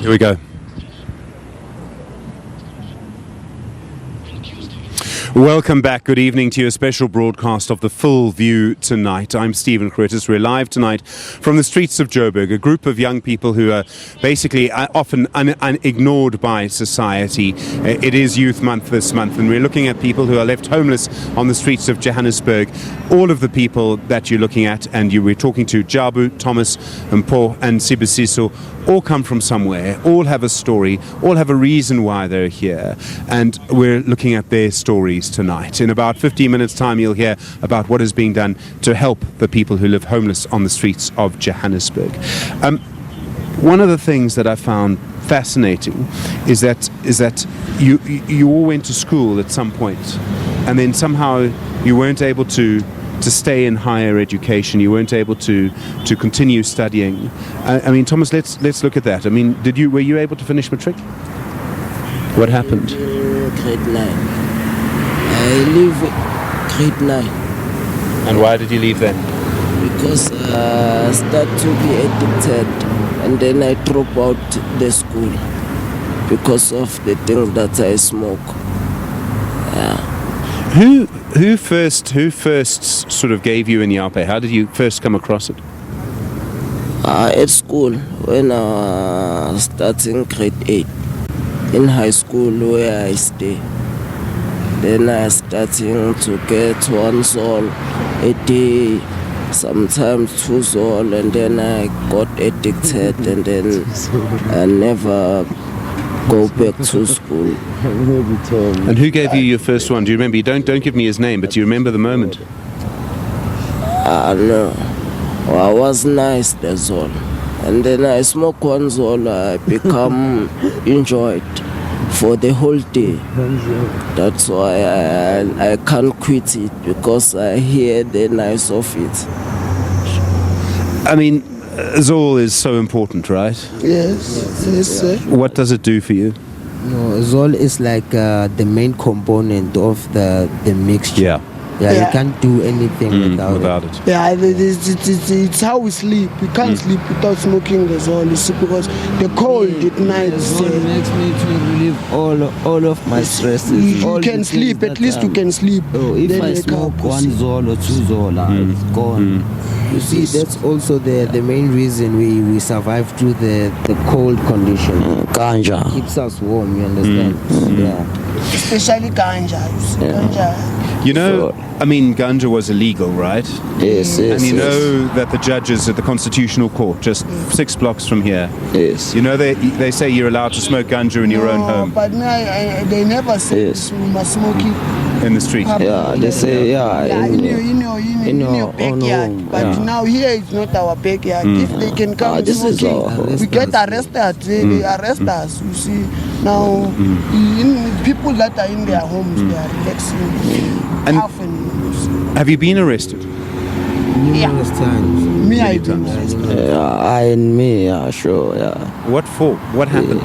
Here we go. Welcome back. Good evening to your special broadcast of the Full View tonight. I'm Stephen Grootes. We're live tonight from the streets of Joburg, a group of young people who are basically often ignored by society. It is Youth Month this month, and we're looking at people who are left homeless on the streets of Johannesburg. All of the people that you're looking at, and you were talking to, Jabu, Thomas, Mpo, and Sibisiso, all come from somewhere, all have a story, all have a reason why they're here, and we're looking at their stories tonight. In about 15 minutes time you'll hear about what is being done to help the people who live homeless on the streets of Johannesburg. One of the things that I found fascinating is that you all went to school at some point, and then somehow you weren't able to stay in higher education. You weren't able to continue studying. I mean, Thomas, let's look at that. I mean, were you able to finish matric? What happened? Grade 9. I leave grade 9. And why did you leave then? Because I start to be addicted, and then I drop out the school because of the thing that I smoke. Yeah. Who first sort of gave you Inyape? How did you first come across it? At school, when I was starting grade 8. In high school where I stay. Then I starting to get 1 sol a day, sometimes 2 sol, and then I got addicted, and then I never go back to school. And who gave you your first one? Do you remember? You don't give me his name, but do you remember the moment? No. Well, I was nice, that's all. And then I smoke 1 sol, I become enjoyed for the whole day. That's why I can't quit it, because I hear the nice of it. I mean, Zol is so important, right? Yes, sir. What does it do for you? No, Zol is like the main component of the mixture. Yeah, you can't do anything without it. Yeah, it's how we sleep. We can't sleep without smoking the Zol, because the cold at night. Zol makes me to relieve all of my stresses. You can sleep, at least you can sleep. Oh, if I smoke 1 Zol or 2 Zol, it's gone. You see, that's also the main reason we survive through the cold condition. Ganja. Keeps us warm, you understand? Yeah. Especially ganja. Ganja. You know, I mean, ganja was illegal, right? Yes. And you know that the judges at the Constitutional Court, just 6 blocks from here, yes. You know, they say you're allowed to smoke ganja in your own home. But they never say we must smoke it in the street. Yeah, they say, in your backyard. But now here it's not our backyard. If they can come smoking, we get arrested. They arrest us, you see. Now, people that are in their homes, they are relaxing. And have you been arrested? Numerous times. Me, I've been arrested. Sure, yeah. What for? What happened?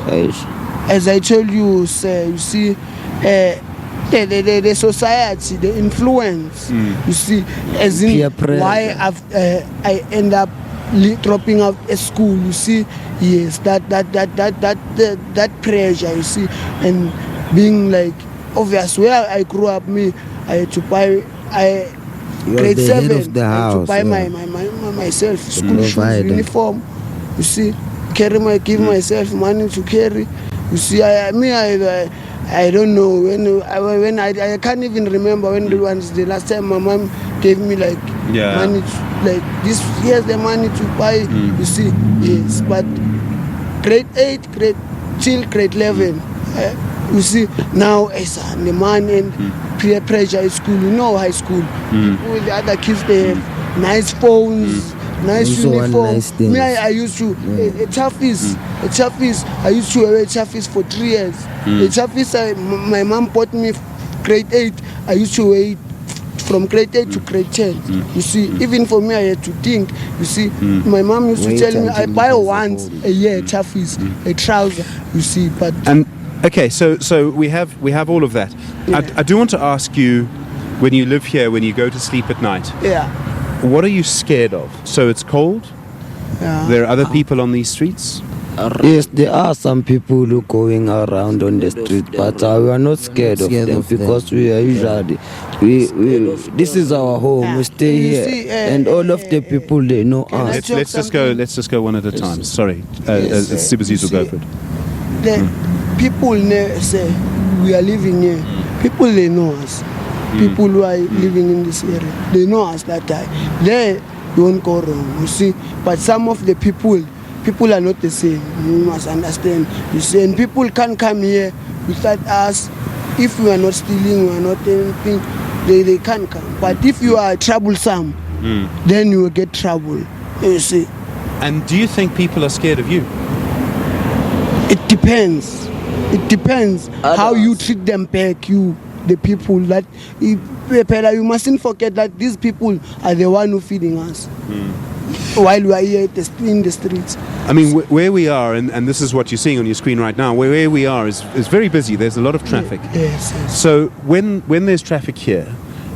As I told you, sir, you see, the society, the influence, you see, as in why I end up dropping out at school, you see, yes, that pressure, you see, and being like, obvious, where I grew up, I had to buy, grade 7, of the house, to buy myself school shoes, uniform, you see, give myself money to carry, you see, I don't know when I can't even remember when the last time my mom gave me like money like this. Here's the money to buy. You see, yes. But grade 8, till grade 11. You see now the money and peer pressure at school. You know, high school. All the other kids, they have nice phones. Nice uniform. Nice I used to a chafis. I used to wear chafis for 3 years. The chafis my mom bought me grade 8. I used to wear it from grade 8 to grade 10. You see, even for me, I had to think. You see, my mom used to tell me I buy once a year chafis, a trouser. You see, but okay, so we have all of that. I do want to ask you, when you live here, when you go to sleep at night. Yeah. What are you scared of? So it's cold? Yeah. There are other people on these streets? Yes, there are some people who going around on the street, but we are not scared of them because we are usually this is our home. We stay here, and all of the people they know us. Let's just go one at a time. Sorry, SABC will go for it. The people say we are living here. People they know us. People who are living in this area, they know us that time. They don't go wrong. You see, but some of the people are not the same. You must understand. You see, and people can't come here without us. If we are not stealing, we are not anything, they can't come. But if you are troublesome, then you will get trouble. You see. And do you think people are scared of you? It depends. It depends how you treat them back. The people that you mustn't forget that these people are the one who feeding us. While we are here in the streets. I mean, where we are, and this is what you're seeing on your screen right now, where we are is very busy. There's a lot of traffic. Yes. So when there's traffic here,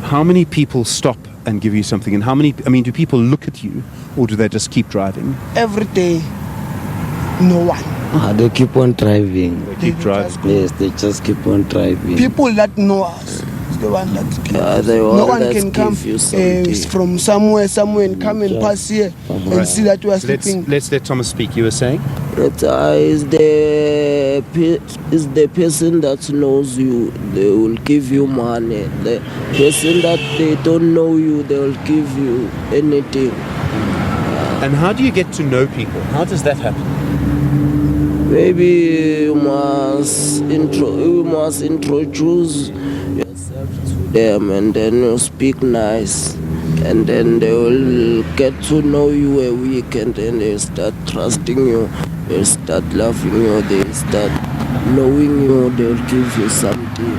how many people stop and give you something? And how many, do people look at you, or do they just keep driving? Every day, no one. They keep on driving. They keep driving. Yes, they just keep on driving. People that know us. The one that no one can come from somewhere and come and pass here and see that we are sleeping. Let's let Thomas speak. You were saying? Is the person that knows you, they will give you money. The person that they don't know you, they will give you anything. And how do you get to know people? How does that happen? Maybe you must introduce yourself to them, and then you speak nice, and then they will get to know you a week, and then they start trusting you, they start loving you, they start knowing you, they will give you something.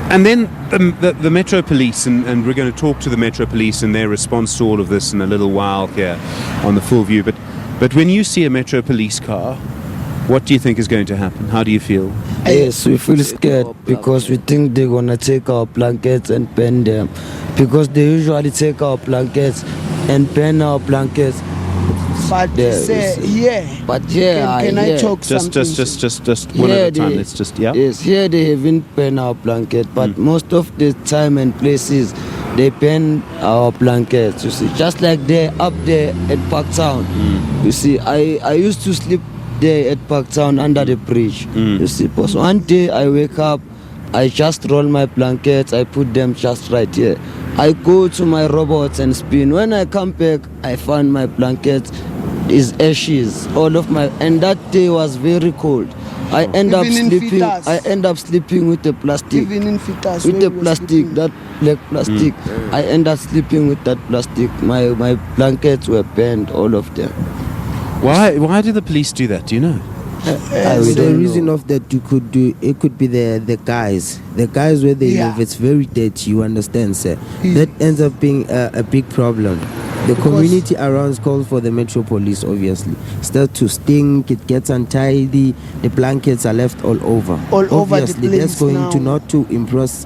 And then the Metro Police, and we're going to talk to the Metro Police and their response to all of this in a little while here on the Full View. But when you see a Metro Police car, what do you think is going to happen? How do you feel? Yes, we feel scared because we think they're going to take our blankets and pen them. Because they usually take our blankets and pen our blankets. But But yeah, can I talk something? Just one at a time. Let's just, yeah. Yes, here they haven't pen our blanket, but most of the time and places they pen our blankets. You see, just like they're up there at Parktown. You see, I used to sleep there at Parktown under the bridge. You see, but one day I wake up, I just roll my blankets, I put them just right here. I go to my robots and spin. When I come back, I find my blanket is ashes, all of my, and that day was very cold. I end up sleeping with the plastic. Even in Fitas, with the plastic, that black plastic. I end up sleeping with that plastic. My blankets were bent, all of them. Why do the police do that? Do you know? The reason of that you could do it could be the guys where they live. It's very dirty, you understand, sir. That ends up being a big problem. The community around calls for the Metro Police, obviously. Start to stink, it gets untidy, the blankets are left all over. Obviously, that's going now to not to impress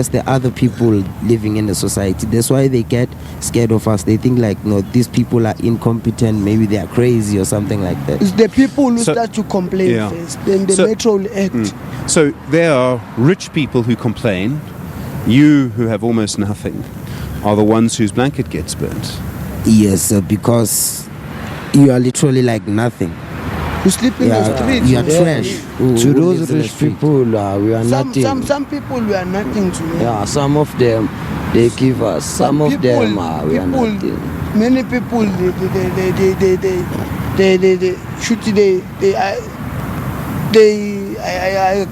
the other people living in the society. That's why they get scared of us. They think like, no, these people are incompetent, maybe they are crazy or something like that. It's the people who start to complain first, then the Metro will act. So there are rich people who complain. You, who have almost nothing, are the ones whose blanket gets burnt. Yes, because you are literally like nothing. You sleep in the street. You are trash. To those rich people, we are nothing. Some people we are nothing to them. Yeah, some of them they give us. Some of them we are nothing. Many people I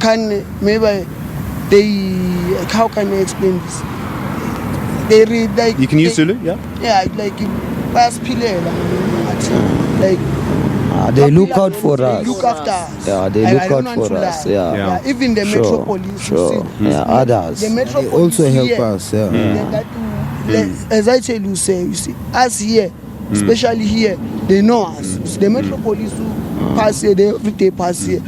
can maybe how can I explain this? They read like. You can use Zulu, yeah. Yeah, like pass pile, like. They look out for us. They look after us. Yeah, they look out for us. Yeah. Even the Metro Police. You see, others. The Metro they Police also help us. As I tell you, you see, us here, especially here, they know us. The Metro Police who pass here, they every day pass here.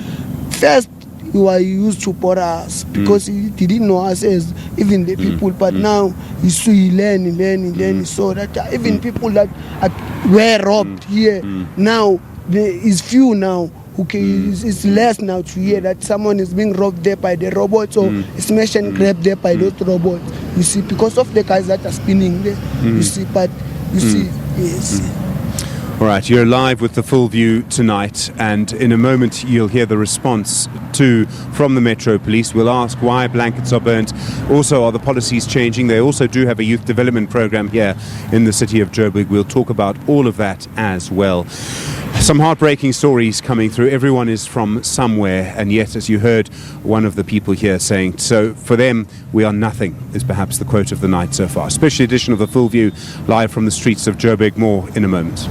First, you are used to bother us because he didn't know us as even the people. But now he learn, so that even people that are were robbed here. Now there is few now. Okay, it's less now to hear that someone is being robbed there by the robots or smash and grab there by those robots. You see, because of the guys that are spinning there. You see, but you see, yes. All right, you're live with the Full View tonight, and in a moment you'll hear the response from the Metro Police. We'll ask why blankets are burnt. Also, are the policies changing? They also do have a youth development program here in the city of Joburg. We'll talk about all of that as well. Some heartbreaking stories coming through. Everyone is from somewhere, and yet, as you heard one of the people here saying, so for them, we are nothing, is perhaps the quote of the night so far. Special edition of the Full View, live from the streets of Joburg. More in a moment.